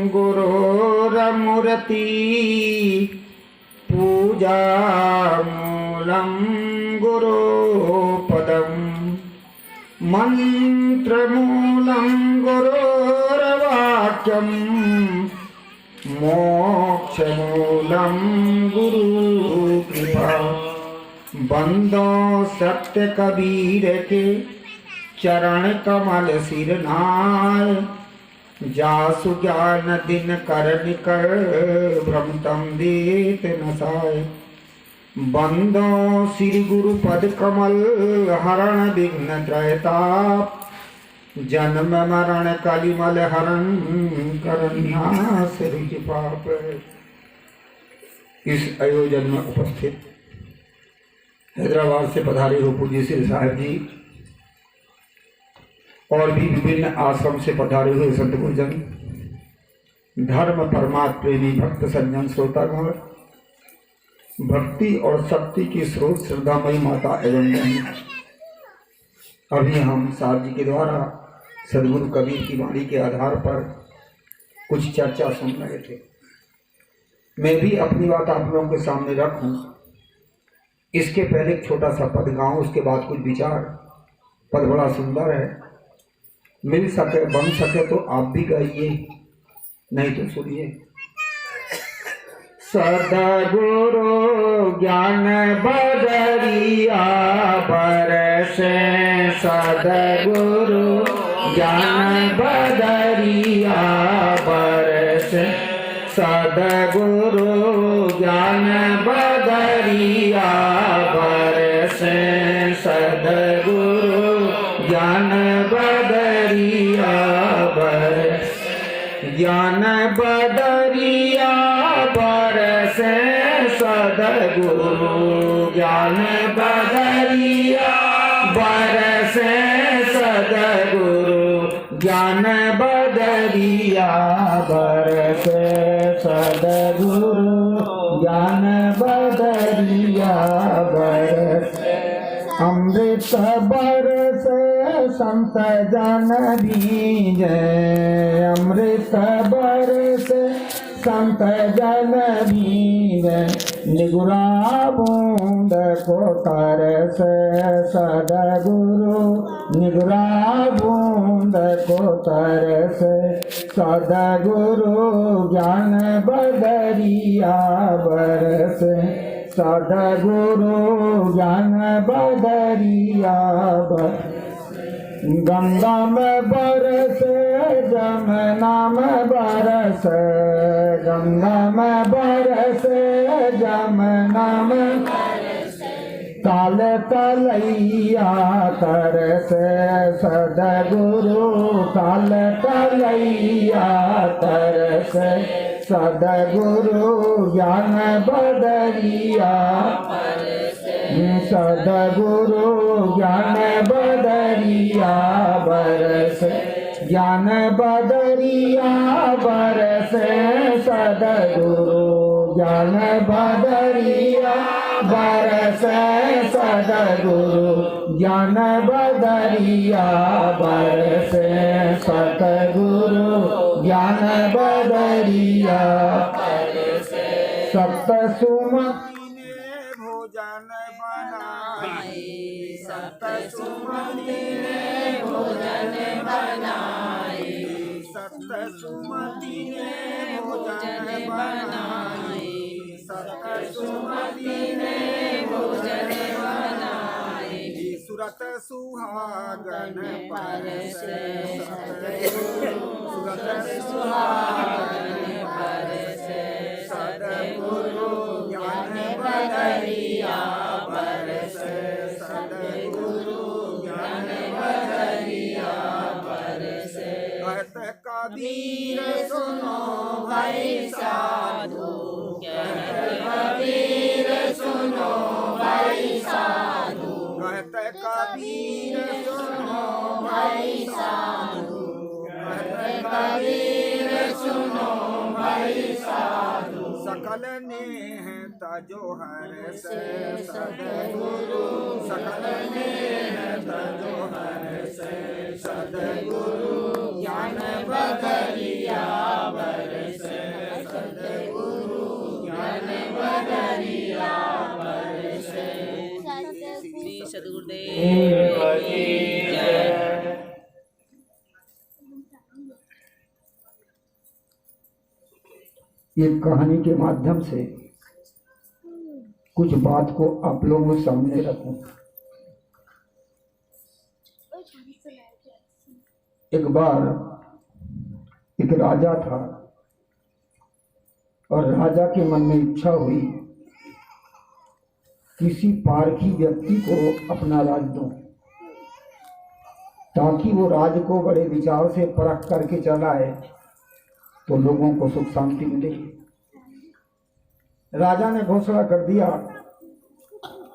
गुरोरमूर्ति पूजामूलं गुरोपदम् मन्त्रमूलं गुरोर्वाक्यम् मोक्षमूलं गुरुकृपा। बंदो सत्य कबीर के चरण कमल सिर नाय जासु ज्ञान दिन कर निकर भ्रमतम देत नसाय। बंदो श्री गुरु पद कमल हरण विघ्न त्रयताप जन्म मरण कलिमल हरण करन्यास रुचि पाप। इस आयोजन में उपस्थित हैदराबाद से पधारे हो पूज्य श्री साहब जी और भी विभिन्न आश्रम से पधारे हुए संत गुरुजन, धर्म परमात्म प्रेमी भक्त सज्जन श्रोतागण, भक्ति और शक्ति की स्रोत श्रद्धामयी माता एवं बहन, अभी हम साहब जी के द्वारा सदगुरु कबीर की वाणी के आधार पर कुछ चर्चा सुन रहे थे। मैं भी अपनी बात आप लोगों के सामने रखूं। इसके पहले एक छोटा सा पद गाऊं, उसके बाद कुछ विचार। पद बड़ा सुंदर है, मिल सके बन सके तो आप भी गाइए, नहीं तो सुनिए। सदगुरु ज्ञान बदरिया बरसे, सदगुरु ज्ञान बदरिया बरसे, सदगुरु ज्ञान बदरिया बरसे, सदगुरु ज्ञान बदरिया बरसे, ज्ञान बदरिया बरसे, सदगुरु ज्ञान बदरिया बरसे, सदगुरु ज्ञान बदरिया बरसे, सदगुरु ज्ञान बदरिया बरसे। अमृत बरसे संत जन बीजे, अमृत बरसे संत जन बीजे, निगुरा बूंद को तरसे, सदगुरु निगुरा बूंद को तरसे, सदगुरु ज्ञान बदरिया बरसे, सदगुरु ज्ञान बदरिया बरसे। गंगा में बरसे जमुना में बरसे, गंगा में बरसे जमुना में ताल तलैया तरसे, सदगुरु ताल तलैया तरसे, सदगुरु ज्ञान बदरिया बरसे, सदगुरु ज्ञान बदरिया बरसे, ज्ञान बदरिया बरसे, सदगुरु ज्ञान बदरिया बरसे, सदगुरु ज्ञान बदरिया बरसे, सदगुरु ज्ञान बदरिया बरसे। सप्त सुमति ने भोजन बनाई, सप्त सुमति ने भोजन बनाई, सप्त सुमति ने भोजन बनाई, सप्त सुमति ने भोजन बनाई, सुरत सुहागन परसे, सुरत सुहागन परसे, सदगुरु ज्ञान बदरिया बरसे, सदगुरु ज्ञान बदरिया बरसे। कहत कबीर सुनो भाई साधु, कहत कबीर सुनो भाई साधु, कहत कबीर सुनो भाई साधु, कहत कबीर सुनो भाई साधु। सकल नेह तजो हर से, सदगुरु सकल नेह तजो हर से, सदगुरु ज्ञान बदरिया बरसे। गुरुदेव की जय। ये कहानी के माध्यम से कुछ बात को आप लोगों के सामने रखूं। एक बार एक राजा था और राजा के मन में इच्छा हुई किसी पारखी व्यक्ति को अपना राज दूं ताकि वो राज को बड़े विचार से परख करके चलाए तो लोगों को सुख शांति मिलेगी। राजा ने घोषणा कर दिया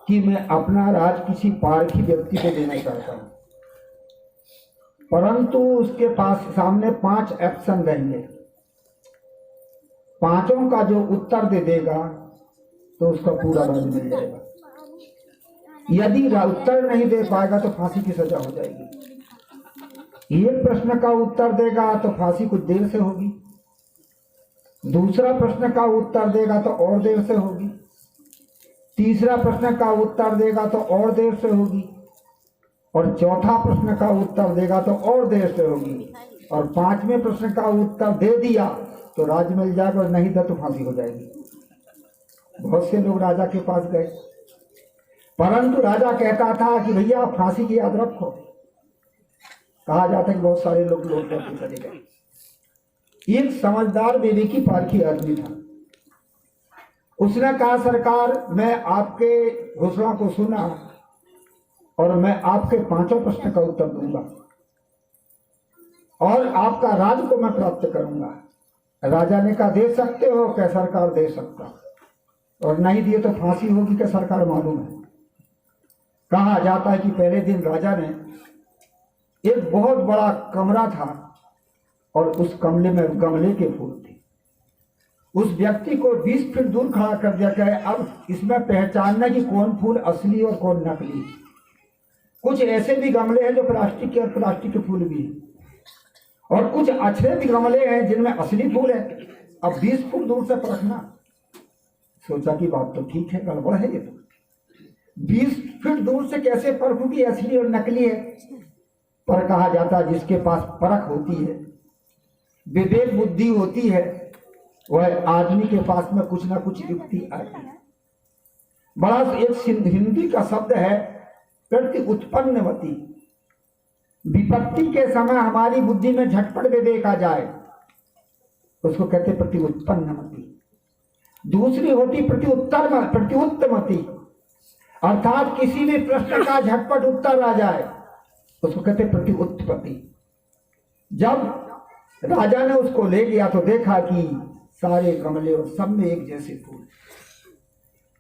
कि मैं अपना राज किसी पारखी व्यक्ति को देना चाहता हूं, परंतु उसके पास सामने 5 ऑप्शन रहेंगे। पांचों का जो उत्तर दे देगा तो उसका पूरा राज मिल जाएगा। यदि उत्तर नहीं दे पाएगा तो फांसी की सजा हो जाएगी। एक प्रश्न का उत्तर देगा तो फांसी कुछ देर से होगी, दूसरा प्रश्न का उत्तर देगा तो और देर से होगी, तीसरा प्रश्न का उत्तर देगा तो और देर से होगी, और चौथा प्रश्न का उत्तर देगा तो और देर से होगी, और 5वें प्रश्न का उत्तर दे दिया तो राज मिल जाएगा, और नहीं था तो फांसी हो जाएगी। बहुत से लोग राजा के पास गए, परंतु राजा कहता था कि भैया आप फांसी की याद रखो। कहा जाता है कि बहुत सारे लोग लौट करके चले गए। एक समझदार विवेकी पारखी आदमी था। उसने कहा सरकार मैं आपके घोषणा को सुना और मैं आपके 5 प्रश्न का उत्तर दूंगा और आपका राज को मैं प्राप्त करूंगा। राजा ने कहा दे सकते हो क्या सरकार? दे सकता, और नहीं दिए तो फांसी होगी क्या सरकार? मालूम है। कहा जाता है कि पहले दिन राजा ने एक बहुत बड़ा कमरा था और उस कमरे में गमले के फूल थे। उस व्यक्ति को 20 फीट दूर खड़ा कर दिया गया। अब इसमें पहचानना कि कौन फूल असली और कौन नकली। कुछ ऐसे भी गमले हैं जो प्लास्टिक के और प्लास्टिक के फूल भी हैं, और कुछ अच्छे भी गमले हैं जिनमें असली फूल है। अब 20 फुट दूर से परखना, सोचा कि बात तो ठीक है, गड़बड़ है ये तो। 20 फीट दूर से कैसे परखूं कि असली और नकली है? पर कहा जाता है जिसके पास परख होती है, विवेक बुद्धि होती है, वह आदमी के पास में कुछ ना कुछ युक्ति आती है। बड़ा एक हिंदी का शब्द है प्रति उत्पन्नवती। विपत्ति के समय हमारी बुद्धि में झटपट विवेक आ जाए उसको कहते प्रति उत्पन्नवती। दूसरी होती प्रत्युत्तमती, अर्थात किसी भी प्रश्न का झटपट उत्तर आ जाए उसको कहते प्रति उत्पत्ति। जब राजा ने उसको ले गया तो देखा कि सारे गमले और सब में एक जैसे फूल।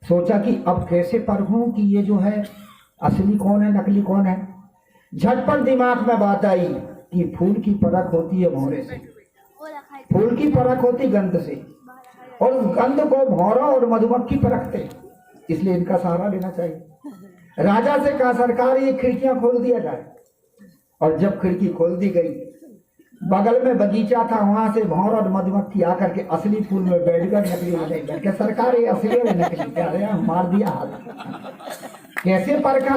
सोचा कि अब कैसे परखूं कि ये जो है असली कौन है नकली कौन है। झटपट दिमाग में बात आई कि फूल की परख होती है भौरे से, फूल की परख होती गंध से, और उस गंध को भौरा और मधुमक्खी परखते, इसलिए इनका सहारा लेना चाहिए। राजा से कहा सरकार ये खिड़कियां खोल दिया जाए, और जब खिड़की खोल दी गई बगल में बगीचा था, वहां से भौर और मधुमक्खी आकर के असली फूल में बैठ कर नकली में नहीं बैठ। सरकार ये असली और नकली क्या रहे, मार दिया हाथ। कैसे परखा?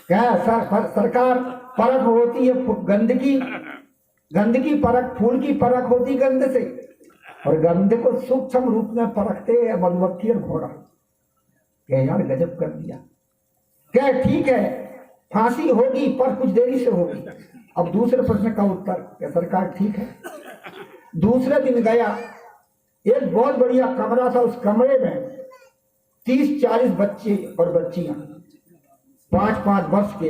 क्या सरकार परख होती है गंध की परख, फूल की परख होती गंध से, और गंध को सूक्ष्म रूप में परखते हैं मधुमक्खी और भौरा। क्या यार गजब कर दिया। क्या ठीक है फांसी होगी पर कुछ देरी से होगी। अब दूसरे प्रश्न का उत्तर, क्या सरकार ठीक है। दूसरे दिन गया, एक बहुत बढ़िया कमरा था, उस कमरे में 30-40 बच्चे और बच्चियां 5-5 वर्ष के,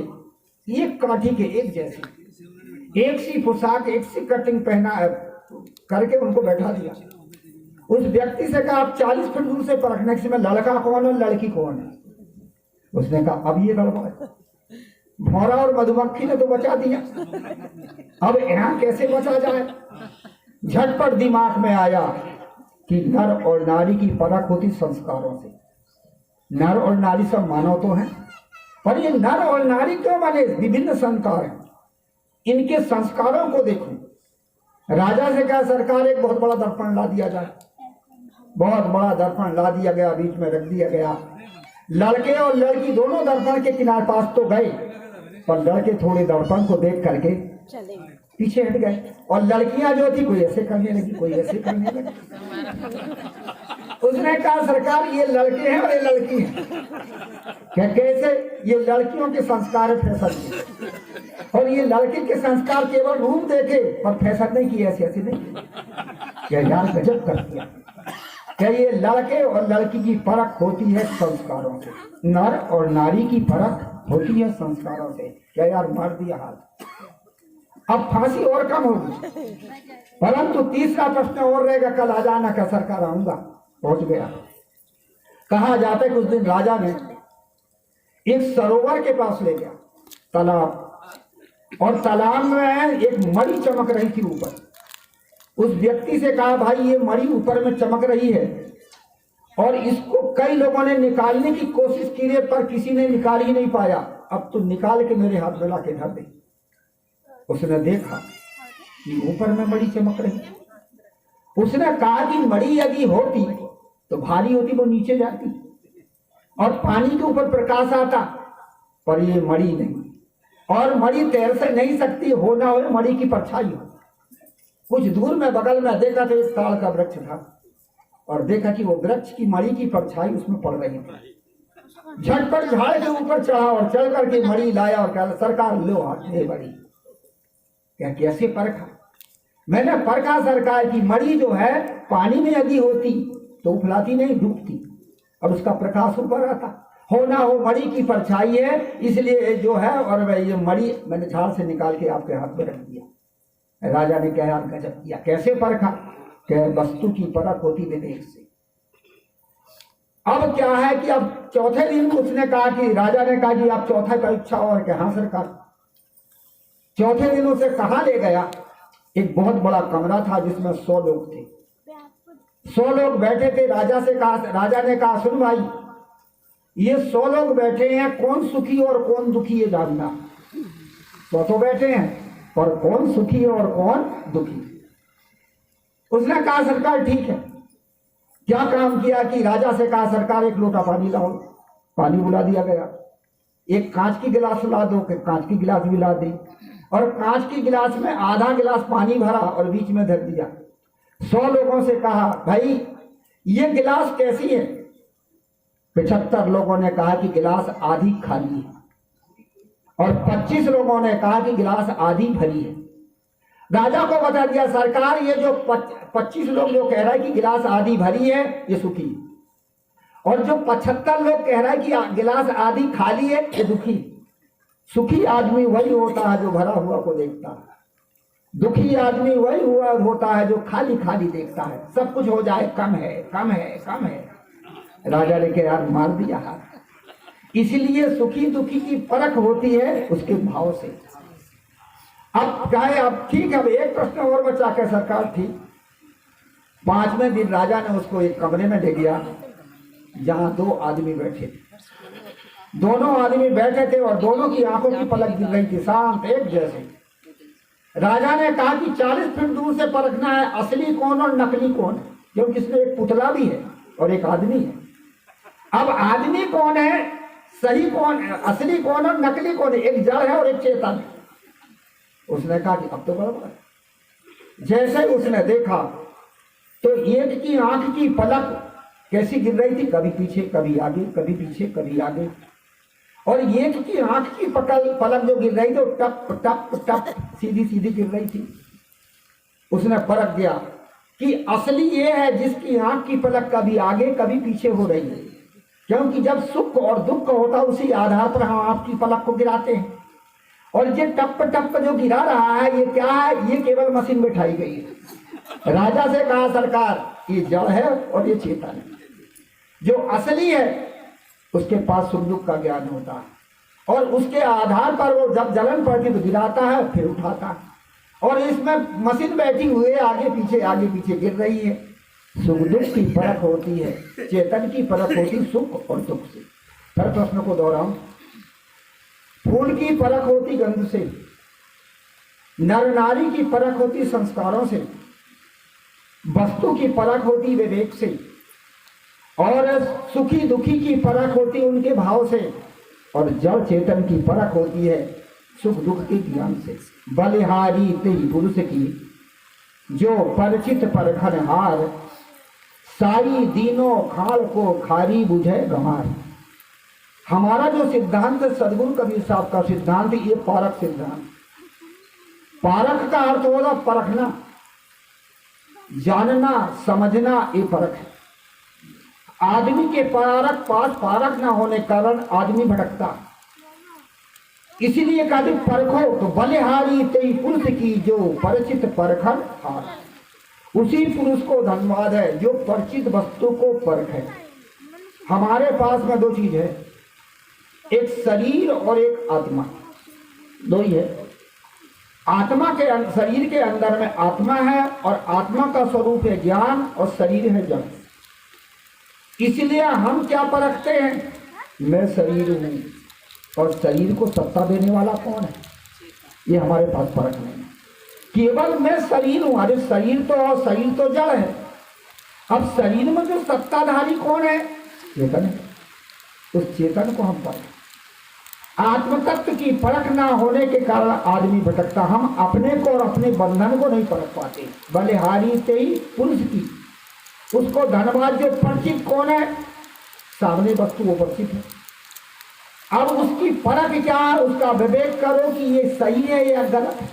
एक काठी के एक जैसे, एक सी पोशाक एक सी कटिंग पहना करके उनको बैठा दिया। उस व्यक्ति से कहा आप 40 फीट दूर से परखना इसमें लड़का कौन है लड़की कौन है। उसने कहा अब ये गड़बड़ है, भौरा और मधुमक्खी ने तो बचा दिया, अब यहाँ कैसे बचा जाए। झटपट दिमाग में आया कि नर और नारी की परख होती संस्कारों से। नर और नारी सब मानव तो हैं, पर ये नर और नारी क्यों बने? विभिन्न संस्कार हैं, इनके संस्कारों को देखो। राजा से कहा सरकार एक बहुत बड़ा दर्पण ला दिया जाए। बहुत बड़ा दर्पण ला दिया गया, बीच में रख दिया गया। लड़के और लड़की दोनों दर्पण के किनारे पास तो गए, पर लड़के थोड़े दर्पण को देख करके पीछे हट गए, और लड़कियां जो थी कोई ऐसे करने लगी, कोई ऐसे करने लगी। उसने कहा सरकार ये लड़के हैं और ये लड़की हैं। क्या कैसे? ये लड़कियों के संस्कार है फैशन के, और ये लड़के के संस्कार केवल रूप देखे पर फैशन नहीं किए, ऐसे ऐसे नहीं। क्या यार गजब कर दिया। क्या ये लड़के और लड़की की फर्क होती है संस्कारों से, नर और नारी की फर्क होती है संस्कारों से। क्या यार मार दिया हाथ। अब फांसी और कम होगी, परंतु तीसरा प्रश्न और रहेगा, कल आ जाना का सरकार आऊंगा। पहुंच गया। कहा जाता है कि उस दिन राजा ने एक सरोवर के पास ले गया, तालाब, और तालाब में एक मणि चमक रही थी ऊपर। उस व्यक्ति से कहा भाई ये मणि ऊपर में चमक रही है, और इसको कई लोगों ने निकालने की कोशिश की है पर किसी ने निकाल ही नहीं पाया, अब तो निकाल के मेरे हाथ में ला के धर दे। उसने देखा कि ऊपर में मणि चमक रही। उसने कहा कि मणि यदि होती तो भारी होती, वो नीचे जाती और पानी के ऊपर प्रकाश आता, पर ये मणि नहीं, और मणि तैर से नहीं सकती, हो ना हो मणि की परछाई हो। कुछ दूर में बगल में देखा तो एक ताड़ का वृक्ष था, और देखा कि वो वृक्ष की मणि की परछाई उसमें पड़ रही थी। झटपट झाड़ के ऊपर चढ़ा और चढ़ करके मणि लाया और कहा सरकार लो हाथ में मणि। क्या कैसे परखा? मैंने परखा सरकार की मणि जो है पानी में यदि होती तो उफलाती नहीं, डूबती, और उसका प्रकाश ऊपर आता, हो ना हो मणि की परछाई है, इसलिए जो है, और ये मणि मैंने झाड़ से निकाल के आपके हाथ में रख दिया। राजा ने कहा गजब किया। कैसे परखा? कि वस्तु की परख होती विवेक से। अब क्या है कि अब चौथे दिन उसने कहा कि राजा ने कहा कि आप चौथा परीक्षा, और क्या हाँ सरकार। चौथे दिन उसे कहाँ ले गया? एक बहुत बड़ा कमरा था जिसमें 100 लोग थे। 100 लोग बैठे थे। राजा ने कहा सुन भाई, ये 100 लोग बैठे हैं, कौन सुखी और कौन दुखी ये जानना। 100 तो बैठे हैं, पर कौन सुखी और कौन दुखी। उसने कहा सरकार ठीक है। क्या काम किया कि राजा से कहा सरकार एक लोटा पानी लाओ। पानी बुला दिया गया। एक कांच की गिलास ला दो, कि कांच की गिलास भी ला दी, और कांच की गिलास में आधा गिलास पानी भरा और बीच में धर दिया। 100 लोगों से कहा भाई ये गिलास कैसी है? 75 लोगों ने कहा कि गिलास आधी खाली है, और 25 लोगों ने कहा कि गिलास आधी भरी है। राजा को बता दिया सरकार ये जो 25 लोग जो कह रहा है कि गिलास आधी भरी है ये सुखी, और जो 75 लोग कह रहा है कि गिलास आधी खाली है ये दुखी। सुखी आदमी वही होता है जो भरा हुआ को देखता है, दुखी आदमी वही हुआ होता है जो खाली खाली देखता है, सब कुछ हो जाए कम है कम है कम है। राजा ने कहा यार मार दिया हाथ। इसलिए सुखी दुखी की परख होती है उसके भाव से। अब क्या है, अब ठीक है, अब एक प्रश्न और बचा के सरकार थी। 5वें दिन राजा ने उसको एक कमरे में ले गया जहां 2 आदमी बैठे थे। दोनों आदमी बैठे थे और दोनों की आंखों की पलक गिर रही थी, शांत एक जैसे। राजा ने कहा कि 40 फीट दूर से परखना है असली कौन और नकली कौन है, क्योंकि इसमें एक पुतला भी है और एक आदमी है। अब आदमी कौन है, सही कौन है, असली कौन और नकली कौन है? एक जड़ है और एक चेतन है। उसने कहा कि अब तो बराबर है। जैसे उसने देखा तो एक की आंख की पलक कैसी गिर रही थी, कभी पीछे कभी आगे, कभी पीछे कभी आगे, और एक की आंख की पलक जो गिर रही थी वो टप टप टप सीधी सीधी गिर रही थी। उसने परख दिया कि असली ये है जिसकी आंख की पलक कभी आगे कभी पीछे हो रही है, क्योंकि जब सुख और दुख होता है उसी आधार पर हम आंख की पलक को गिराते हैं। और ये टप टप जो गिरा रहा है ये क्या है? ये केवल मशीन बिठाई गई है। राजा से कहा सरकार ये जड़ है और ये चेतन है। जो असली है उसके पास सुख दुख का ज्ञान होता है, और उसके आधार पर वो जब जलन पड़ती तो गिराता है फिर उठाता है, और इसमें मशीन बैठी हुई है आगे पीछे गिर रही है। सुख दुख की परख होती है, चेतन की परख होती सुख और दुख से। फिर प्रश्न को दोहराऊं, फूल की परख होती गंध से, नर नारी की परख होती संस्कारों से, वस्तु की परख होती विवेक से, और सुखी दुखी की परख होती है उनके भाव से, और जड़ चेतन की परख होती है सुख दुख के ज्ञान से। बलिहारी तेई पुरुष की जो परिचित परखन हार, सारी दीनों खाड़ को खारी बुझे गंवार। हमारा जो सिद्धांत सदगुरु कबीर साहब का सिद्धांत, ये पारक सिद्धांत। पारक का अर्थ होगा परखना, जानना, समझना, ये परख है। आदमी के पास पारक ना होने के कारण आदमी भटकता। इसीलिए कभी परखो तो बलिहारी तेई पुरुष की जो परिचित परखन हार। उसी पुरुष को धन्यवाद है जो परिचित वस्तु को परखे। हमारे पास में दो चीज है, एक शरीर और एक आत्मा, दो ही है। आत्मा के शरीर के अंदर में आत्मा है और आत्मा का स्वरूप है ज्ञान और शरीर है जड़। इसलिए हम क्या परखते हैं, मैं शरीर हूं और शरीर को सत्ता देने वाला कौन है, ये हमारे पास परख नहीं है। केवल मैं शरीर हूं, अरे शरीर तो जड़ है। अब शरीर में जो सत्ताधारी कौन है, चेतन है। उस चेतन को हम परख। आत्म तत्व की परख ना होने के कारण आदमी भटकता। हम अपने को और अपने बंधन को नहीं परख पाते। बलिहारी तेई पुरुष की, उसको धनवाद जो परिचित कौन है, सामने वस्तु वो परिचित है। अब उसकी परख क्या है, उसका विवेक करो कि ये सही है या गलत है।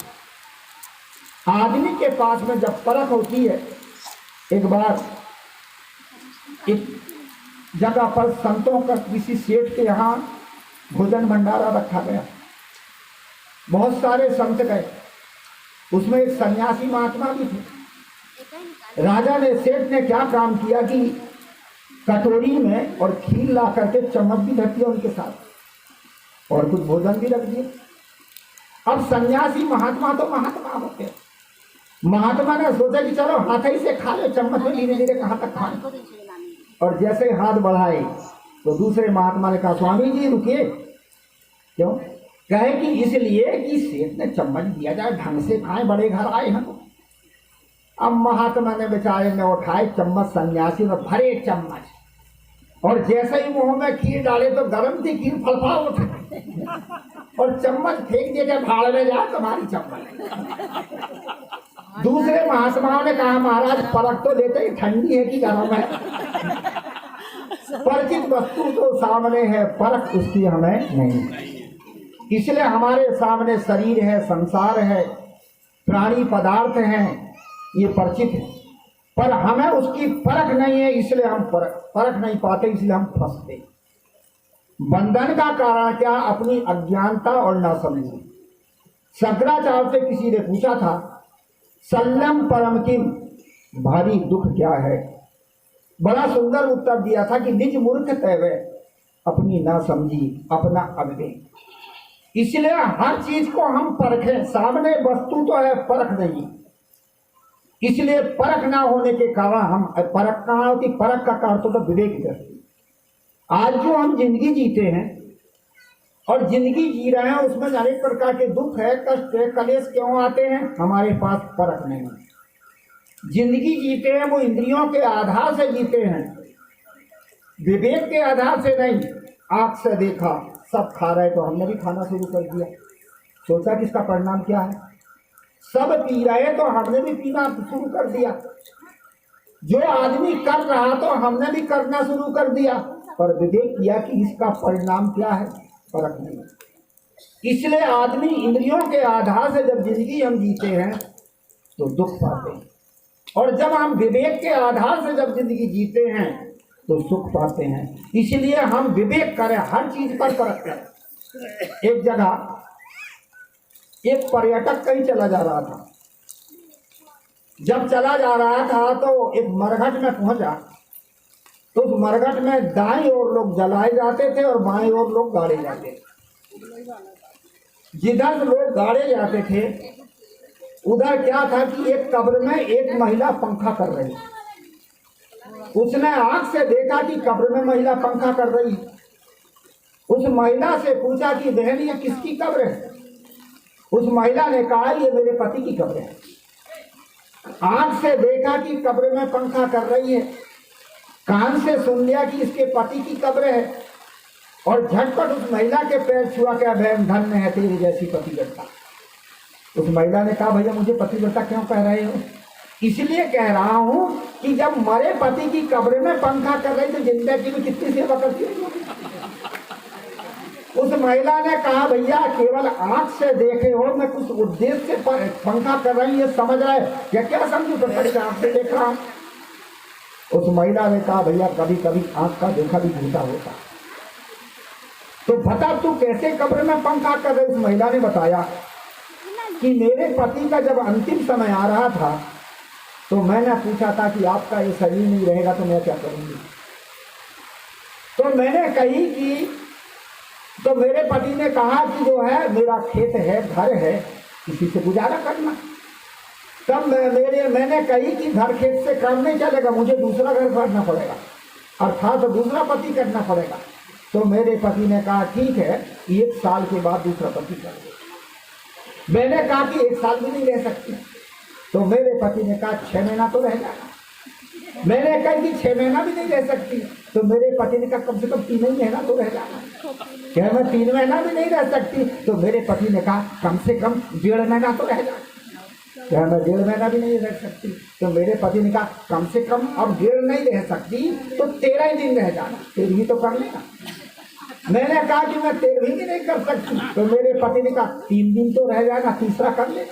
आदमी के पास में जब परख होती है, एक बार एक जगह पर संतों का किसी सेठ के यहाँ भोजन भंडारा रखा गया। बहुत सारे संत गए, उसमें एक सन्यासी महात्मा भी थे। राजा ने, सेठ ने क्या काम किया कि कटोरी में और खीर ला करके चम्मच भी रख दिया उनके साथ और कुछ भोजन भी रख दिया। अब सन्यासी महात्मा तो महात्मा होते, महात्मा ने सोचा कि चलो हाथ ही से खा लो, चम्मच में धीरे धीरे कहाँ तक खाए। और जैसे हाथ बढ़ाए तो दूसरे महात्मा ने कहा, स्वामी जी रुकिए। क्यों? कहे कि इसलिए कि सेठ ने चम्मच दिया जाए, ढंग से खाएं, बड़े घर आए हैं। अब महात्मा ने बेचारे ने उठाए चम्मच, सन्यासी में भरे चम्मच, और जैसे ही मुंह में खीर डाले तो गर्म थी खीर, फड़फड़ा उठा और चम्मच फेंक दिया, भाड़ में जाए तुम्हारी चम्मच। दूसरे महात्माओं ने कहा, महाराज परख तो देते, ठंडी है कि गर्म है। परिचित वस्तु तो सामने है, परख उसकी हमें नहीं। इसलिए हमारे सामने शरीर है, संसार है, प्राणी पदार्थ हैं, ये परिचित है, पर हमें उसकी परख नहीं है। इसलिए हम परख नहीं पाते, इसलिए हम फंसते। बंधन का कारण क्या, अपनी अज्ञानता और नासमझी। शंकराचार्य से किसी ने पूछा था, सल्लम परम किम, भारी दुख क्या है। बड़ा सुंदर उत्तर दिया था कि निज मूर्ख तैवे, अपनी नासमझी, अपना अविवेक। इसलिए हर चीज को हम परखें, सामने वस्तु तो है, परख नहीं। इसलिए परख ना होने के कारण हम परख कहाँ होती, परख का कारण तो विवेक दृष्टि। आज जो हम जिंदगी जीते हैं और जिंदगी जी रहे हैं, उसमें अनेक प्रकार के दुख है, कष्ट है, कलेश क्यों आते हैं, हमारे पास परख नहीं है। जिंदगी जीते हैं वो इंद्रियों के आधार से जीते हैं, विवेक के आधार से नहीं। आंख से देखा सब खा रहे तो हमने भी खाना शुरू कर दिया, सोचा कि इसका परिणाम क्या है। सब पी रहे तो हमने भी पीना शुरू कर दिया। जो आदमी कर रहा तो हमने भी करना शुरू कर दिया, पर विवेक किया कि इसका परिणाम क्या है, फर्क नहीं। इसलिए आदमी इंद्रियों के आधार से जब जिंदगी हम जीते हैं तो दुख पाते हैं, और जब हम विवेक के आधार से जब जिंदगी जीते हैं तो सुख पाते हैं। इसलिए हम विवेक करें, हर चीज पर परख करें। एक जगह एक पर्यटक कहीं चला जा रहा था। जब चला जा रहा था तो एक मरघट में पहुंचा, तो उस मरघट में दाईं ओर लोग जलाए जाते थे और बाईं ओर लोग गाड़े जाते थे। जिधर लोग गाड़े जाते थे उधर क्या था कि एक कब्र में एक महिला पंखा कर रही। उसने आंख से देखा कि कब्र में महिला पंखा कर रही। उस महिला से पूछा कि बहन ये किसकी कब्र है। उस महिला ने कहा ये मेरे पति की कब्र है। आंख से देखा कि कब्र में पंखा कर रही है। कान से सुन लिया कि इसके पति की कब्र है और झटपट उस महिला के पैर छुआ के बहन धन्य है तेरी जैसी पतिव्रता। उस महिला ने कहा भैया मुझे पतिव्रता क्यों कह रहे हो? इसलिए कह रहा हूं कि जब मरे पति की कब्र में पंखा कर रही तो जिंदगी में कितनी सेवा करती है। उस महिला ने कहा भैया केवल आंख से देखे हो, मैं कुछ उद्देश्य से पंखा कर रही ये समझ रहे क्या? क्या समझू? तो बड़ी आंख से देख रहा हूं। उस महिला ने कहा भैया कभी कभी आंख का देखा भी झूठा होता, तो बता तू कैसे कब्र में पंखा कर रही? उस महिला ने बताया कि मेरे पति का जब अंतिम समय आ रहा था तो मैंने पूछा था कि आपका ये शरीर नहीं रहेगा तो मैं क्या करूंगी। तो मैंने कही कि तो मेरे पति ने कहा कि जो है मेरा खेत है, घर है, इसी से गुजारा करना। तब मैंने कही कि घर खेत से काम नहीं चलेगा, मुझे दूसरा घर करना पड़ेगा, अर्थात तो दूसरा पति करना पड़ेगा। तो मेरे पति ने कहा ठीक है 1 साल के बाद दूसरा पति कर दो। मैंने कहा कि 1 साल भी नहीं रह सकती। तो मेरे पति ने कहा 6 महीना तो रह जाएगा। मैंने कहा कि 6 महीना भी नहीं रह सकती। तो मेरे पति ने कहा कम से कम 3 महीना तो रह जाएगा। क्या मैं 3 महीना भी नहीं रह सकती? तो मेरे पति ने कहा कम से कम 1.5 महीना तो रह जाएगा। क्या मैं 1.5 महीना भी नहीं रह सकती? तो मेरे पति ने कहा कम से कम अब 1.5 नहीं रह सकती तो 13 ही दिन रह जाना, 13 ही तो कर लेना। मैंने कहा कि मैं 13 भी नहीं कर सकती। तो मेरे पति ने कहा 3 दिन तो रह जाएगा, तीसरा कर ले।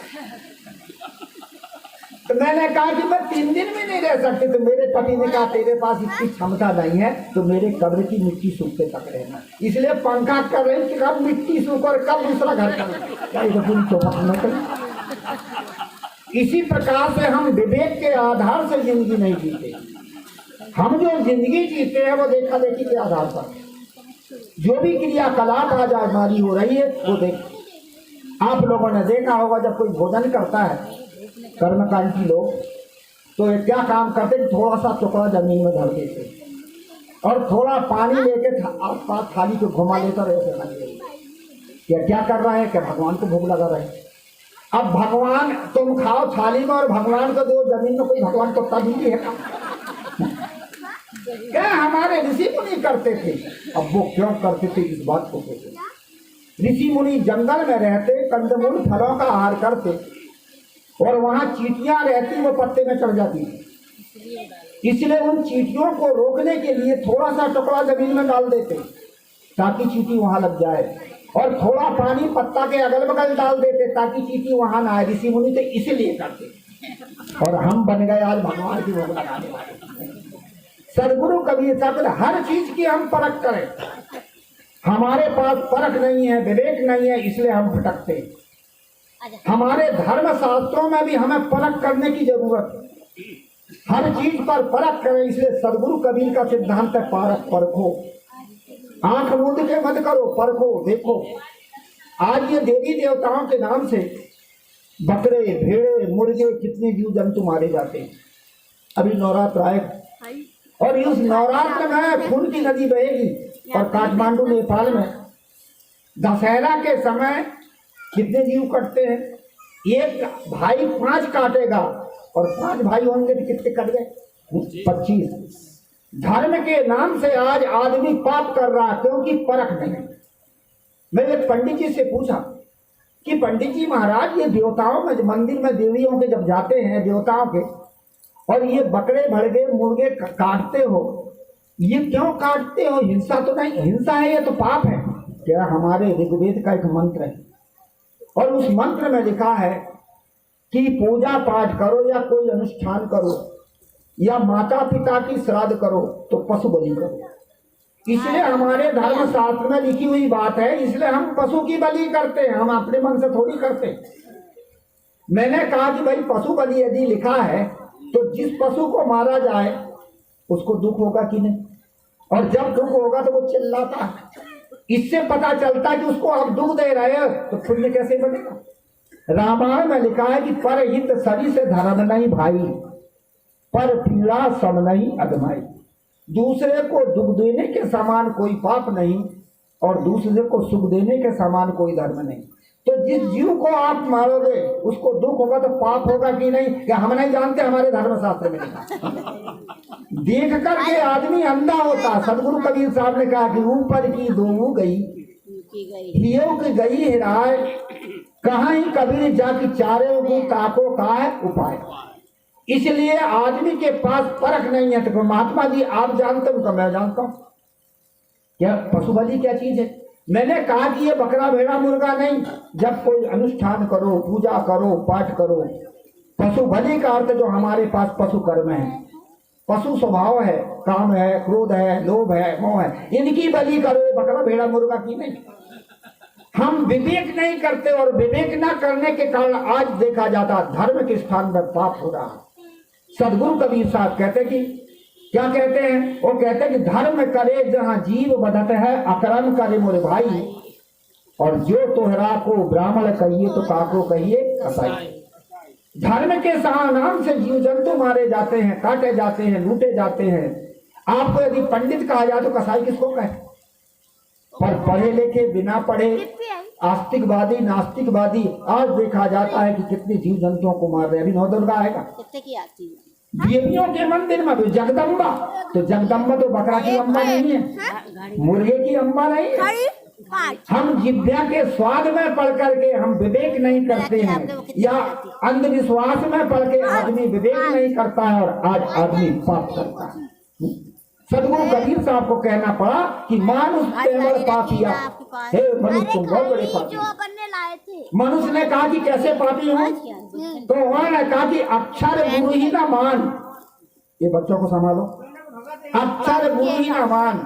तो मैंने कहा कि मैं 3 दिन भी नहीं रह सकती। तो मेरे पति ने कहा तेरे पास इतनी क्षमता नहीं है तो मेरे कब्र की मिट्टी सूखते तक रहना, इसलिए पंखा कर रही कि कब मिट्टी सूख और कब दूसरा घर करना। इसी प्रकार से हम विवेक के आधार से जिंदगी नहीं जीते। हम जो जिंदगी जीते हैं वो देखा देखी के आधार पर जो भी क्रियाकलाप आज हमारी हो रही है वो देख। आप लोगों ने देखा होगा जब कोई भोजन करता है कर्मकांडी लोग तो क्या काम करते, थोड़ा सा टुकड़ा जमीन में धर देते और थोड़ा पानी लेके आसपास थाली को घुमा लेता रहे। क्या कर रहा है? क्या भगवान को भोग लगा रहे। अब भगवान तुम खाओ थाली में और भगवान को दो जमीन में, कोई भगवान को तभी है क्या? हमारे ऋषि मुनि करते थे। अब वो क्यों करते थे इस बात को कहते। ऋषि मुनि जंगल में रहते, कंदमूल फलों का आहार करते और वहां चींटियां रहती, वो पत्ते में चढ़ जाती थी। इसलिए उन चींटियों को रोकने के लिए थोड़ा सा टुकड़ा जमीन में डाल देते ताकि चींटी वहां लग जाए और थोड़ा पानी पत्ता के अगल बगल डाल देते ताकि चींटी वहां ना आए। ऋषि मुनि तो इसलिए करते और हम बन गए आज भगवान की भोग लगाने वाले। सदगुरु कबीर साहब हर चीज की हम परख करें। हमारे पास परख नहीं है, विवेक नहीं है, इसलिए हम भटकते। हमारे धर्म शास्त्रों में भी हमें परख करने की जरूरत है। हर चीज पर परख करें, इसलिए सदगुरु कबीर का सिद्धांत है पारख परखो। आंख मूंद के मत करो, परखो देखो। आज ये देवी देवताओं के नाम से बकरे भेड़े मुर्गे कितने जीव जंतु मारे जाते हैं। अभी नवरात्र आए और इस नवरात्र में खून की नदी बहेगी और काठमांडू नेपाल में दशहरा के समय कितने जीव कटते हैं। एक भाई 5 काटेगा और 5 भाई होंगे तो कितने कट गए? 25। धर्म के नाम से आज आदमी पाप कर रहा क्योंकि परख नहीं। मैंने एक पंडित जी से पूछा कि पंडित जी महाराज ये देवताओं में मंदिर में देवियों के जब जाते हैं देवताओं के और ये बकरे भड़गे मुर्गे काटते हो, ये क्यों काटते हो? हिंसा तो नहीं? हिंसा है ये तो पाप है। क्या? हमारे ऋग्वेद का एक मंत्र है और उस मंत्र में लिखा है कि पूजा पाठ करो या कोई अनुष्ठान करो या माता पिता की श्राद्ध करो तो पशु बलि करो। इसलिए हमारे धर्म शास्त्र में लिखी हुई बात है, इसलिए हम पशु की बलि करते हैं, हम अपने मन से थोड़ी करते। मैंने कहा कि भाई पशु बलि यदि लिखा है तो जिस पशु को मारा जाए उसको दुख होगा कि नहीं? और जब दुख होगा तो वो चिल्लाता है। इससे पता चलता है कि उसको आप दुख दे रहे हो तो पुण्य कैसे बनेगा। रामायण में लिखा है कि पर हित सरी से धर्म नहीं भाई, पर पीड़ा सब नहीं अदमाई। दूसरे को दुख देने के समान कोई पाप नहीं और दूसरे को सुख देने के समान कोई धर्म नहीं। तो जिस जीव को आप मारोगे उसको दुख होगा तो पाप होगा कि नहीं? क्या हम नहीं जानते? हमारे धर्म शास्त्र में लिखा। देख करके आदमी अंधा होता। सदगुरु कबीर साहब ने कहा कि ऊपर की दो गई हियो की गई हिराय, कहाँ ही कबीर जाके चारे को ताको का है उपाय। इसलिए आदमी के पास परख नहीं है। तो महात्मा जी आप जानते हो तो मैं जानता हूं क्या पशु बलि क्या चीज है। मैंने कहा कि ये बकरा भेड़ा मुर्गा नहीं। जब कोई अनुष्ठान करो, पूजा करो, पाठ करो, पशु बलि का अर्थ जो हमारे पास पशु कर्म है, पशु स्वभाव है, काम है, क्रोध है, लोभ है, मोह है, इनकी बलि करो, बकरा भेड़ा मुर्गा की नहीं। हम विवेक नहीं करते और विवेक न करने के कारण आज देखा जाता धर्म के स्थान पर पाप हो रहा। सदगुरु कबीर साहब कहते कि क्या कहते हैं, वो कहते हैं कि धर्म करे जहां जीव बदत है, अकर्म करे मोरे भाई, और जो तोहरा को ब्राह्मण कहिए तो काको कहिए कसाई। धर्म के नाम से जीव जंतु मारे जाते हैं, काटे जाते हैं, लूटे जाते हैं। आपको यदि पंडित कहा जाए तो कसाई किसको कहे। पर पढ़े लिखे बिना पढ़े आस्तिकवादी नास्तिकवादी आज देखा जाता है कि कितने जीव जंतुओं को मार रहे। अभी नौ दुर्गा आएगा, देवियों के मंदिर में जगदम्बा, तो जगदम्बा तो बकरा की अम्बा नहीं है, मुर्गे की अम्बा नहीं है। हम जिभ्या के स्वाद में पढ़ करके हम विवेक नहीं करते हैं, या अंधविश्वास में पढ़ के आदमी विवेक नहीं करता है और आज आदमी पाप करता है। सदगुरु कबीर साहब को कहना पड़ा कि मानुष केवल पापिया, हे मनुष्य तुम बहुत बड़े पापी। मनुष्य ने कहा कि कैसे पापी हूँ, तो उन्होंने कहा कि अक्षर गुरु ही ना मान। ये बच्चों को संभालो, अक्षर गुरु ही ना मान।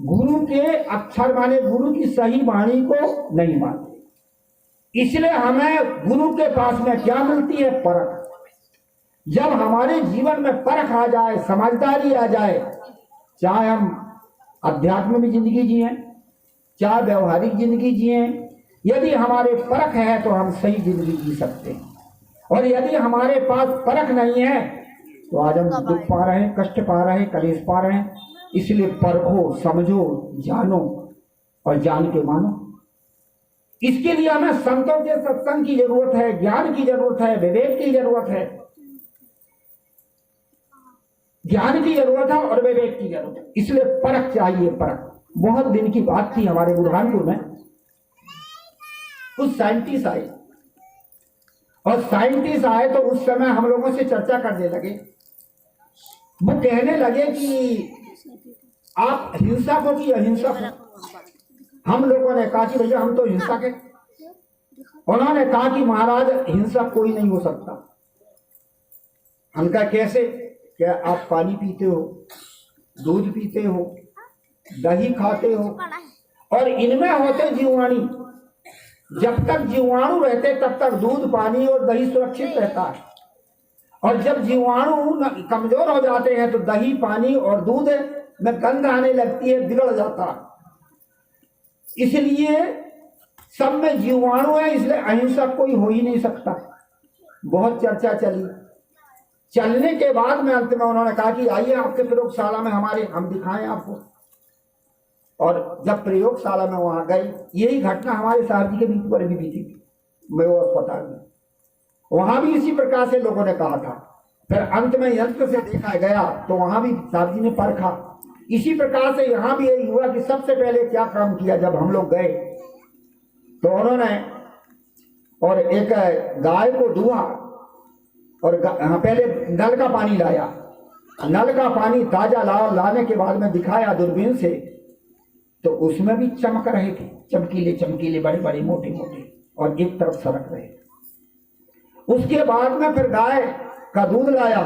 गुरु के अक्षर माने गुरु की सही वाणी को नहीं मानते। इसलिए हमें गुरु के पास में क्या मिलती है, परख। जब हमारे जीवन में परख आ जाए, समझदारी आ जाए, चाहे हम अध्यात्म में जिंदगी जिए, चाहे व्यवहारिक जिंदगी जिए, यदि हमारे परख है तो हम सही जिंदगी जी सकते हैं। और यदि हमारे पास परख नहीं है तो आज हम दुख पा रहे हैं, कष्ट पा रहे हैं, कलेश पा रहे हैं। इसलिए परखो, समझो, जानो और जान के मानो। इसके लिए हमें संतों के सत्संग की जरूरत है, ज्ञान की जरूरत है, विवेक की जरूरत है। ज्ञान की जरूरत है और विवेक की जरूरत है। इसलिए परख चाहिए, परख। बहुत दिन की बात थी, हमारे बुरहानपुर में कुछ साइंटिस्ट आए, और साइंटिस्ट आए तो उस समय हम लोगों से चर्चा करने लगे। वो कहने लगे कि आप हिंसा को कि अहिंसा को। हम लोगों ने कहा कि भैया हम तो हिंसा के। उन्होंने कहा कि महाराज हिंसा कोई नहीं हो सकता। हम कहा कैसे? क्या आप पानी पीते हो, दूध पीते हो, दही खाते हो, और इनमें होते जीवाणु। जब तक जीवाणु रहते तब तक दूध, पानी और दही सुरक्षित रहता है, और जब जीवाणु कमजोर हो जाते हैं तो दही, पानी और दूध में गंध आने लगती है, बिगड़ जाता है। इसलिए सब में जीवाणु है, इसलिए अहिंसक कोई हो ही नहीं सकता। बहुत चर्चा चली। चलने के बाद में अंत में उन्होंने कहा कि आइए आपके प्रयोगशाला में हमारे, हम दिखाएं आपको। और जब प्रयोगशाला में वहां गए, यही घटना हमारे साहब जी के बीच पर भी बीती थी, मैं वो अस्पताल में, वहां भी इसी प्रकार से लोगों ने कहा था। फिर अंत में यंत्र से देखा गया तो वहां भी साहब जी ने परखा। इसी प्रकार से यहाँ भी यही हुआ कि सबसे पहले क्या काम किया, जब हम लोग गए तो उन्होंने और एक गाय को दुआ, और पहले नल का पानी लाया। नल का पानी ताजा लाने के बाद में दिखाया दूरबीन से, तो उसमें भी चमक रहे थे, चमकीले चमकीले, बड़े बड़े, मोटे मोटे, और एक तरफ सरक रहे। उसके बाद में फिर गाय का दूध लाया,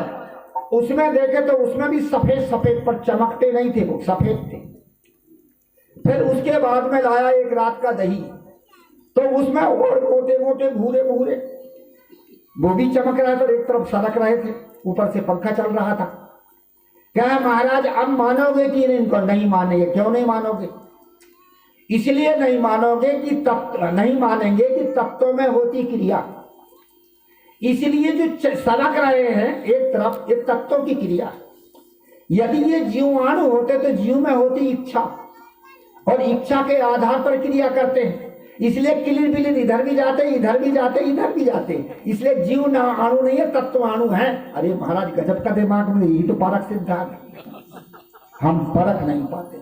उसमें देखे तो उसमें भी सफेद सफेद, पर चमकते नहीं थे, वो सफेद थे। फिर उसके बाद में लाया एक रात का दही, तो उसमें और मोटे मोटे, भूरे भूरे, वो भी चमक रहे थे, एक तरफ सरक रहे थे, ऊपर से पंखा चल रहा था। क्या महाराज अब मानोगे कि इनको? नहीं मानेंगे। क्यों नहीं मानोगे? इसलिए नहीं मानोगे कि तत्व नहीं मानेंगे कि तत्वों में होती क्रिया। इसलिए जो सरक रहे हैं एक तरफ, एक तत्वों की क्रिया। यदि ये जीवाणु होते तो जीव में होती इच्छा, और इच्छा के आधार पर क्रिया करते हैं। इसलिए किलिर बिलिर इधर भी जाते, इधर भी जाते, इधर भी जाते। इसलिए जीव ना अणु नहीं है, तत्व अणु है। अरे महाराज गजब का दिमाग में, यही तो परख सिद्धांत। हम परख नहीं पाते।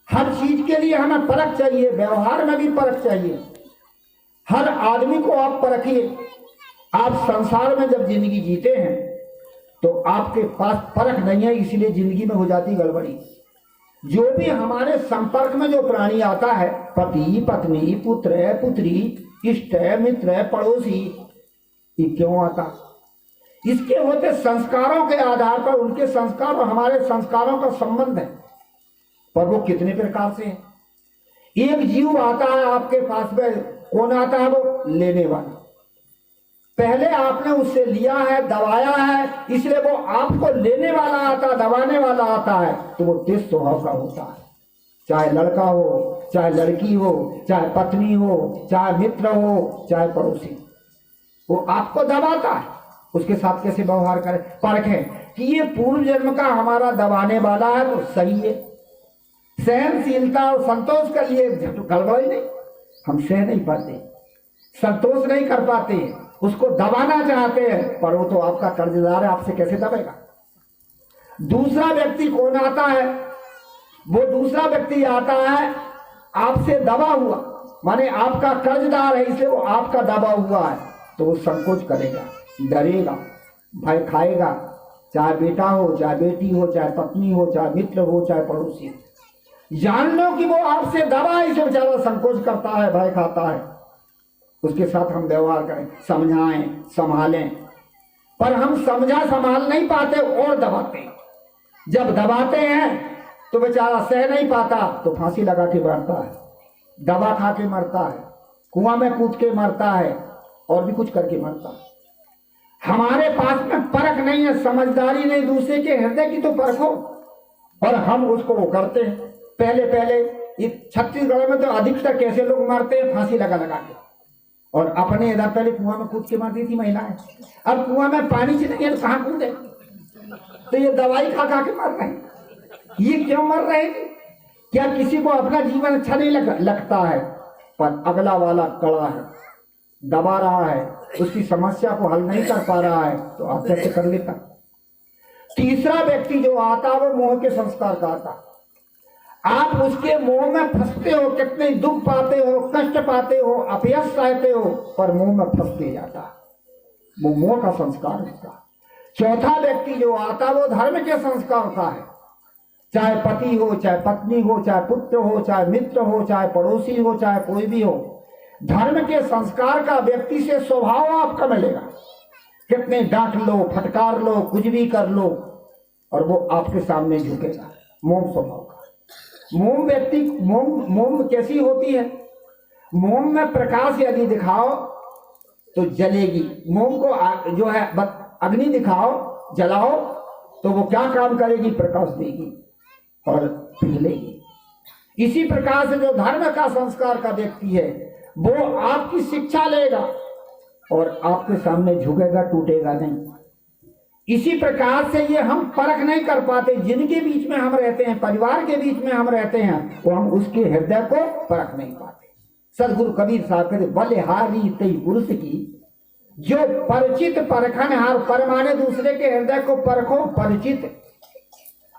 हर चीज के लिए हमें परख चाहिए, व्यवहार में भी परख चाहिए। हर आदमी को आप परखिए। आप संसार में जब जिंदगी जीते हैं तो आपके पास परख नहीं है, इसलिए जिंदगी में हो जाती गड़बड़ी। जो भी हमारे संपर्क में जो प्राणी आता है, पति पत्नी पुत्र है पुत्री, इष्ट है मित्र है पड़ोसी, ये क्यों आता? इसके होते संस्कारों के आधार पर, उनके संस्कार और हमारे संस्कारों का संबंध है। पर वो कितने प्रकार से है। एक जीव आता है आपके पास में, कौन आता है? वो लेने वाला। पहले आपने उससे लिया है, दबाया है, इसलिए वो आपको लेने वाला आता, दबाने वाला आता है, तो वो तेज स्वभाव का होता है। चाहे लड़का हो, चाहे लड़की हो, चाहे पत्नी हो, चाहे मित्र हो, चाहे पड़ोसी, वो आपको दबाता है। उसके साथ कैसे व्यवहार करें, परखें कि ये पूर्व जन्म का हमारा दबाने वाला है तो सही है। सहनशीलता और संतोष कर लिए, गड़बड़ ही नहीं। हम सह नहीं पाते, संतोष नहीं कर पाते, उसको दबाना चाहते हैं, पर वो तो आपका कर्जदार है, आपसे कैसे दबेगा। दूसरा व्यक्ति कौन आता है? वो दूसरा व्यक्ति आता है आपसे दबा हुआ, माने आपका कर्जदार है, इसलिए वो आपका दबा हुआ है, तो वो संकोच करेगा, डरेगा, भय खाएगा। चाहे बेटा हो, चाहे बेटी हो, चाहे पत्नी हो, चाहे मित्र हो, चाहे पड़ोसी हो। जान लो कि वो आपसे दबा, इसे बेचारा संकोच करता है, भय खाता है। उसके साथ हम व्यवहार करें, समझाएं, संभालें, पर हम समझा संभाल नहीं पाते और दबाते हैं। जब दबाते हैं तो बेचारा सह नहीं पाता, तो फांसी लगा के मरता है, दवा खा के मरता है, कुआं में कूद के मरता है, और भी कुछ करके मरता है। हमारे पास में परख नहीं है, समझदारी नहीं, दूसरे के हृदय की तो परखो, और हम उसको वो करते हैं। पहले छत्तीसगढ़ में तो अधिकतर कैसे लोग मरते हैं? फांसी लगा लगा के। और अपने इधर पहले कुआं में कूद के मरती थी महिलाएं, अब कुआं में पानी से नहीं है तो कहाँ कूदे? तो ये दवाई खा खा के मर रहे हैं। ये क्यों मर रहे हैं? क्या किसी को अपना जीवन अच्छा नहीं लगता है? पर अगला वाला कड़ा है, दबा रहा है, उसकी समस्या को हल नहीं कर पा रहा है, तो आत्महत्या कर लेता। तीसरा व्यक्ति जो आता वो मोह के संस्कार का आता। आप उसके मोह में फंसते हो, कितने दुख पाते हो, कष्ट पाते हो, अपयश सहते हो, पर मोह में फंसते जाता, वो मोह का संस्कार होता। चौथा व्यक्ति जो आता वो धर्म के संस्कार का है। चाहे पति हो, चाहे पत्नी हो, चाहे पुत्र हो, चाहे मित्र हो, चाहे पड़ोसी हो, चाहे कोई भी हो, धर्म के संस्कार का व्यक्ति से स्वभाव आपका मिलेगा। कितने डांट लो, फटकार लो, कुछ भी कर लो, और वो आपके सामने झुकेगा। मोम स्वभाव का। मोम व्यक्ति, मोम कैसी होती है? मोम में प्रकाश यदि दिखाओ तो जलेगी। मोम को जो है अग्नि दिखाओ, जलाओ, तो वो क्या काम करेगी? प्रकाश देगी और पिघलेगी। इसी प्रकार से जो धर्म का संस्कार का व्यक्ति है वो आपकी शिक्षा लेगा और आपके सामने झुकेगा, टूटेगा नहीं। इसी प्रकार से ये हम परख नहीं कर पाते। जिनके बीच में हम रहते हैं, परिवार के बीच में हम रहते हैं, वो हम उसके हृदय को परख नहीं पाते। सदगुरु कबीर साहब कहते, बलिहारी तई पुरुष की जो परिचित परखनहार, पर माने दूसरे के हृदय को परखो, परिचित,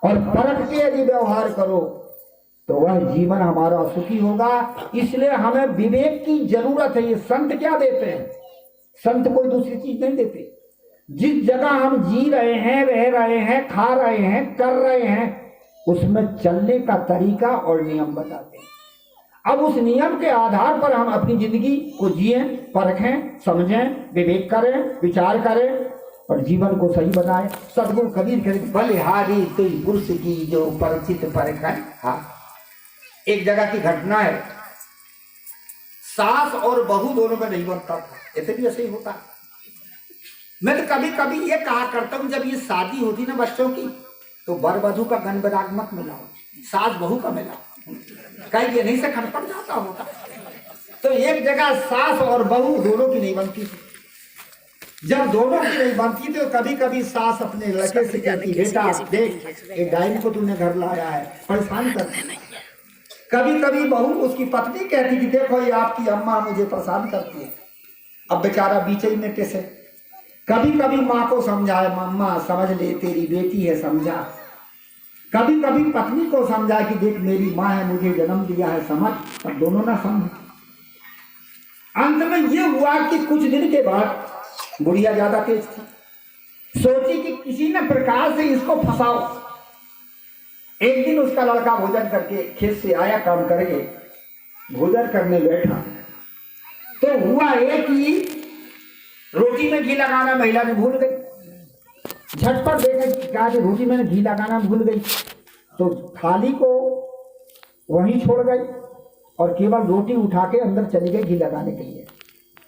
और परख के यदि व्यवहार करो तो वह जीवन हमारा सुखी होगा। इसलिए हमें विवेक की जरूरत है। ये संत क्या देते हैं? संत कोई दूसरी चीज नहीं देते। जिस जगह हम जी रहे हैं, रह रहे हैं, खा रहे हैं, कर रहे हैं, उसमें चलने का तरीका और नियम बताते हैं। अब उस नियम के आधार पर हम अपनी जिंदगी को जिए, परखें, समझें, विवेक करें, विचार करें और जीवन को सही बनाए। सदगुरु कबीर कहते, बलिहारी तुई पुरुष की जो परिचित परखन। हाँ, एक जगह की घटना है, सास और बहू दोनों में नहीं बनता था। ऐसे भी ऐसे ही होता है। मैं तो कभी कभी ये कहा करता हूँ, जब ये शादी होती ना बच्चों की, तो वर वधू का गण बराग मत मिलाओ, सास बहू का मिलाओ, कहीं ये नहीं से खटपट जाता होता। तो एक जगह सास और बहू दोनों की नहीं बनती थी। जब दोनों की नहीं बनती तो कभी कभी सास अपने लड़के से कहती, बेटा देख, एक डायरी को तूने घर लाया है, परेशान कर। कभी कभी बहू उसकी पत्नी कहती कि देखो ये आपकी अम्मा मुझे परेशान करती है, अब बेचारा बीचे ही में टिसे। कभी कभी माँ को समझाए, मम्मा समझ ले तेरी बेटी है, समझा। कभी कभी पत्नी को समझाए कि देख मेरी माँ है, मुझे जन्म दिया है, समझ। अब दोनों ना समझ। अंत में ये हुआ कि कुछ दिन के बाद बुढ़िया ज्यादा तेज थी, सोची कि किसी न प्रकार से इसको फंसाओ। एक दिन उसका लड़का भोजन करके खेत से आया, काम करके भोजन करने बैठा तो हुआ ये कि रोटी में घी लगाना महिला ने भूल गई। झटपट देखा कहा कि रोटी में घी लगाना भूल गई, तो थाली को वहीं छोड़ गई और केवल रोटी उठा के अंदर चली गई घी लगाने के लिए।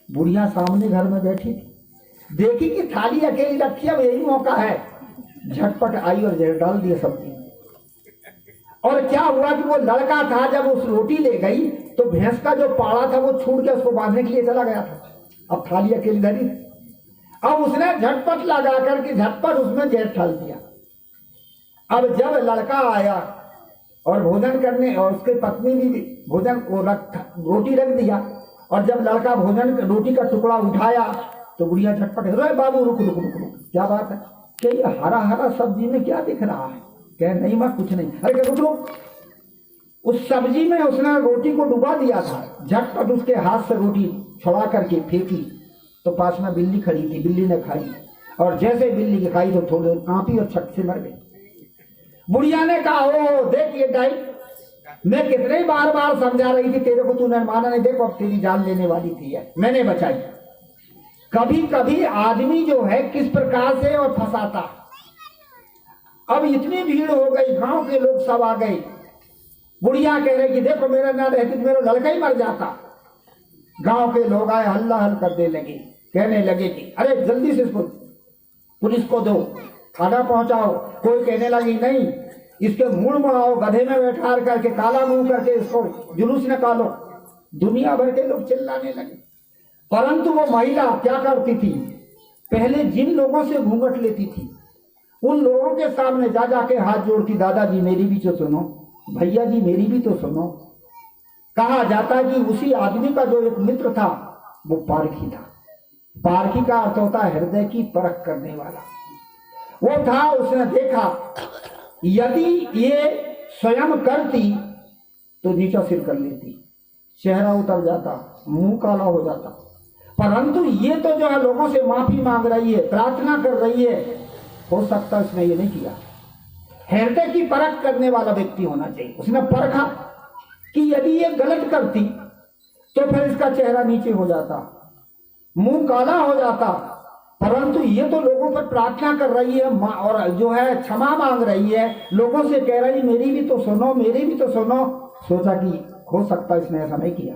बुढ़िया सामने घर में बैठी थी, देखी कि थाली अकेली रखी, अब यही मौका है, झटपट आई और जहर डाल दिया सब्जी। और क्या हुआ कि वो लड़का था, जब उस रोटी ले गई तो भैंस का जो पाड़ा था वो छूट के उसको बांधने के लिए चला गया था। अब थाली अकेली धरी, अब उसने झटपट लगा करके झटपट उसमें जहर डाल दिया। अब जब लड़का आया और भोजन करने, और उसकी पत्नी भी भोजन रोटी रख दिया, और जब लड़का भोजन रोटी का टुकड़ा उठाया तो बुढ़िया झटपट, अरे बाबू रुक रुक रुक रुक, क्या बात है? क्या ये हरा हरा सब्जी में क्या दिख रहा है? कह नहीं माँ कुछ नहीं। अरे रुक रुक, उस सब्जी में उसने रोटी को डुबा दिया था। झटपट उसके हाथ से रोटी छुड़ा करके फेंकी तो पास में बिल्ली खड़ी थी, बिल्ली ने खाई, और जैसे बिल्ली ने खाई तो थोड़ी कांपी और छट से मर गई। बुढ़िया ने कहा ओ देख ये डाई, मैं कितने बार बार समझा रही थी तेरे को, तूने माना नहीं, देखो अब तेरी जान लेने वाली थी है, मैंने बचाई। कभी कभी आदमी जो है किस प्रकार से और फंसाता। अब इतनी भीड़ हो गई, गांव के लोग सब आ गए। बुढ़िया कह रही कि देखो मेरा ना रहती तो मेरा लड़का ही मर जाता। गांव के लोग आए, हल्ला हल करने लगे, कहने लगे कि अरे जल्दी से इसको पुलिस को दो, खाना पहुंचाओ। कोई कहने लगी नहीं, इसके मुड़ मुड़ाओ, गधे में बैठा करके काला मुंह करके इसको जुलूस निकालो। दुनिया भर के लोग चिल्लाने लगे। परंतु वो महिला क्या करती थी, पहले जिन लोगों से घूंघट लेती थी उन लोगों के सामने जा जाके हाथ जोड़ती, दादाजी मेरी भी तो सुनो, भैया जी मेरी भी तो सुनो। कहा जाता कि उसी आदमी का जो एक मित्र था वो पारखी था। पारखी का अर्थ होता है हृदय की परख करने वाला। वो था, उसने देखा यदि ये स्वयं करती तो नीचा सिर कर लेती, चेहरा उतर जाता, मुंह काला हो जाता। परंतु ये तो जो है लोगों से माफी मांग रही है, प्रार्थना कर रही है, हो सकता है उसने ये नहीं किया। हृदय की परख करने वाला व्यक्ति होना चाहिए। उसने परखा कि यदि ये गलत करती तो फिर इसका चेहरा नीचे हो जाता, मुंह काला हो जाता। परंतु ये तो लोगों पर प्रार्थना कर रही है और जो है क्षमा मांग रही है, लोगों से कह रही मेरी भी तो सुनो, मेरी भी तो सुनो। सोचा कि हो सकता है इसने ऐसा नहीं किया।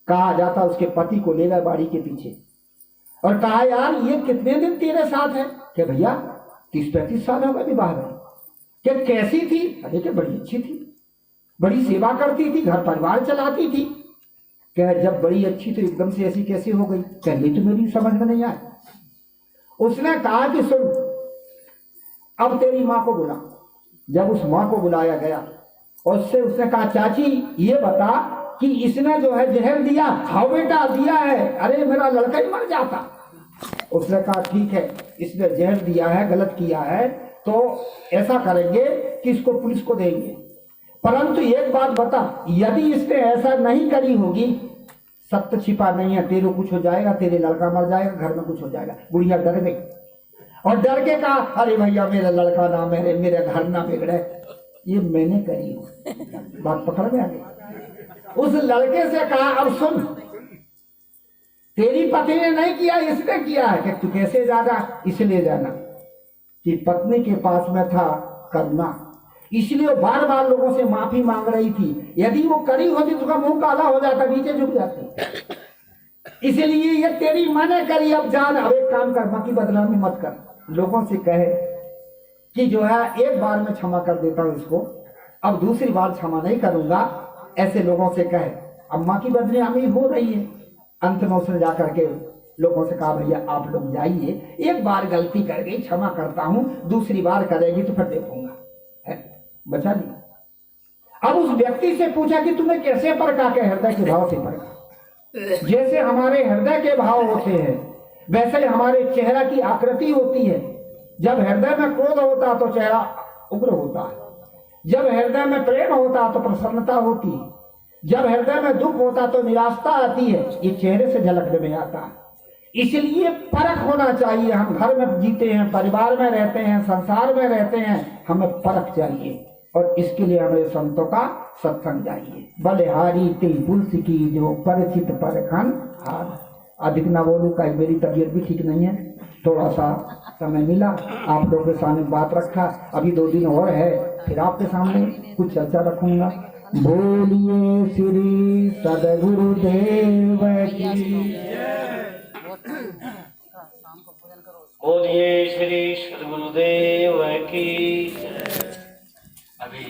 कहा जाता उसके पति को ले गए बाड़ी के पीछे और कहा यार ये कितने दिन तेरे साथ है? क्या भैया 30-35 साल हो गए विवाह में। क्या कैसी थी? अरे क्या बड़ी अच्छी थी, बड़ी सेवा करती थी, घर परिवार चलाती थी। क्या जब बड़ी अच्छी तो एकदम से ऐसी कैसी हो गई? क्या ये तो मेरी समझ में नहीं आया। उसने कहा कि सुन अब तेरी माँ को बुला। जब उस माँ को बुलाया गया और उससे उसने कहा चाची ये बता कि इसने जो है जहर दिया? हाँ बेटा दिया है। अरे मेरा लड़का ही मर जाता। उसने कहा ठीक है, इसने जहर दिया है, गलत किया है, तो ऐसा करेंगे कि इसको पुलिस को देंगे। परंतु एक बात बता, यदि इसने ऐसा नहीं करी होगी, सत्य छिपा नहीं है, तेरे कुछ हो जाएगा, तेरे लड़का मर जाएगा, घर में कुछ हो जाएगा। बुढ़िया डर गई और डर के कहा अरे भैया मेरा लड़का ना मेरे घर ना बिगड़े, ये मैंने करी हूं। बात पकड़ में आ गई। उस लड़के से कहा अब सुन, तेरी पत्नी ने नहीं किया, इसने किया है। कि तू कैसे जाना? इसलिए जाना कि पत्नी के पास में था करना, इसलिए वो बार बार लोगों से माफी मांग रही थी। यदि वो करी होती तो उसका मुंह काला हो जाता, नीचे झुक जाती। इसलिए ये तेरी माँ ने करी, अब जान। अब एक काम कर, माँ की बदनामी मत कर, लोगों से कहे कि जो है एक बार में क्षमा कर देता हूं इसको, अब दूसरी बार क्षमा नहीं करूंगा, ऐसे लोगों से कहे। अब माँ की बदनामी हो रही है। अंत में उसने जाकर के लोगों से कहा भैया आप लोग जाइए, एक बार गलती कर गई, क्षमा करता हूं, दूसरी बार करेगी तो फिर देखूंगा, है बचा लिया। अब उस व्यक्ति से पूछा कि तुमने कैसे परखा के हृदय के भाव से परखा। जैसे हमारे हृदय के भाव होते हैं वैसे ही हमारे चेहरा की आकृति होती है। जब हृदय में क्रोध होता तो चेहरा उग्र होता है, जब हृदय में प्रेम होता तो प्रसन्नता होती है, जब हृदय में दुख होता तो निराशा आती है। ये चेहरे से झलकने में आता है। इसलिए परख होना चाहिए। हम घर में जीते हैं, परिवार में रहते हैं, संसार में रहते हैं, हमें परख चाहिए और इसके लिए हमें संतों का सत्संग चाहिए। बलिहारी ते तुलसी की जो परिचित परखन हार। अधिक ना बोलूं, कहीं मेरी तबीयत भी ठीक नहीं है, थोड़ा सा समय मिला आप लोगों के सामने बात रखा। अभी 2 दिन और है, फिर आपके सामने कुछ चर्चा रखूंगा। बोलिए श्री सदगुरुदेव की। बोलिए श्री सद्गुरुदेव की। अभी